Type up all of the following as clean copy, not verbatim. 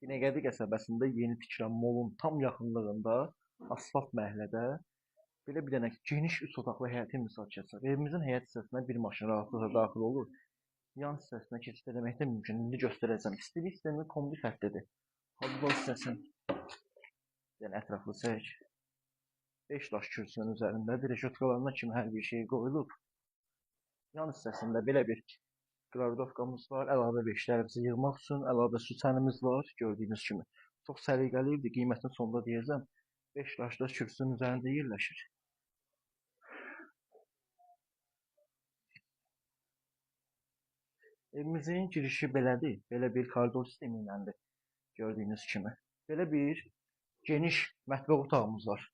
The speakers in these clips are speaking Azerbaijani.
Binəqədi qəsəbəsində yeni tikilən molun tam yaxınlığında asfalt məhəllədə belə bir dənə geniş 3 otaqlı həyəti misal keçir. Evimizin həyət hissəsinə bir maşın rahatlıqla daxil olur. Yan hissəsinə keçid etmək də mümkün. İndi göstərəcəm. İstilik sistemi kombi xəttidir. Hava hissəsini yəni ətraflı çək. 5 daş kürsünün üzərində reşotkalarına kimi hər bir şey qoyulub. Yan hissəsində belə bir qravdovkamız var. Əlavə veşlərimizi yığmaq üçün əlavə su çənimiz var. Gördüyünüz kimi. Çox səliqəlidir. Qiymətini sonda deyəcəm. 5 daşlı kürsünün üzərində yerləşir. Evimizin girişi belədir. Belə bir koridor sistemi iləndir. Gördüyünüz kimi. Belə bir geniş mətbəx otağımız var.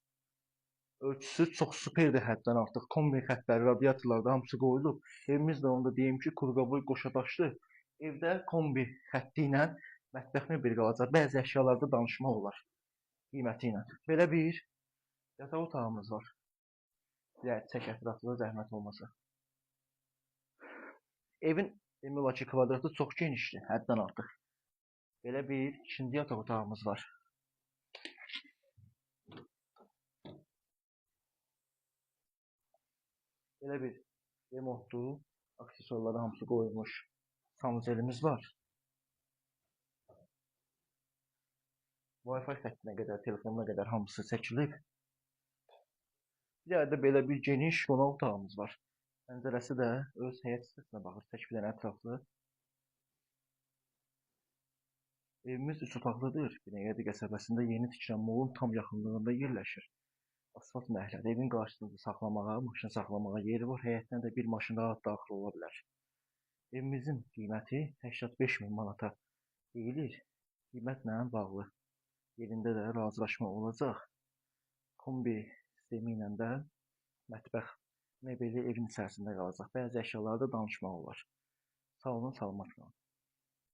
Ölçüsü çox superdir həddən artıq. Kombi xətləri, radiatorlar da hamısı qoyulub. Evimiz də onu da deyim ki, Qurqaboy Qoşadaşlı. Evdə kombi xətti ilə mətbəxlə bir qalacaq. Bəzi əşyalarda danışmaq olar qiyməti ilə. Belə bir yataq otağımız var. Çək ətraflı zəhmət olmasa. Evin demək olar ki, kvadratı çox genişdir, həddən artıq. Belə bir ikinci yataq otağımız var. Belə bir remontlu, aksesuarları hamısı qoyulmuş sanuzelimiz var. Wi-Fi xəttinə qədər, telefonuna qədər hamısı çəkilib. Bir yerde belə bir geniş qonaq otağımız var. Pəncərəsi də öz həyət hissəsinə baxır, tək bir dənə ətraflı. Evimiz 3 otaqlıdır. Binəqədi qəsəbəsində yeni tikilən molun tam yaxınlığında yerləşir. Asfalt məhəllədə evin qarşısında saxlamağa, maşın saxlamağa yeri var. Həyətinə də bir maşın rahat daxil ola bilər. Evimizin qiyməti 85.000 manata deyilir. Qiymətlə bağlı yerində də razılaşma olacaq. Kombi sistemi ilə də mətbəx mebeli evin içərisində qalacaq. Bəzi əşyalarda danışmaq olar. Sağ olun, salamat qalın.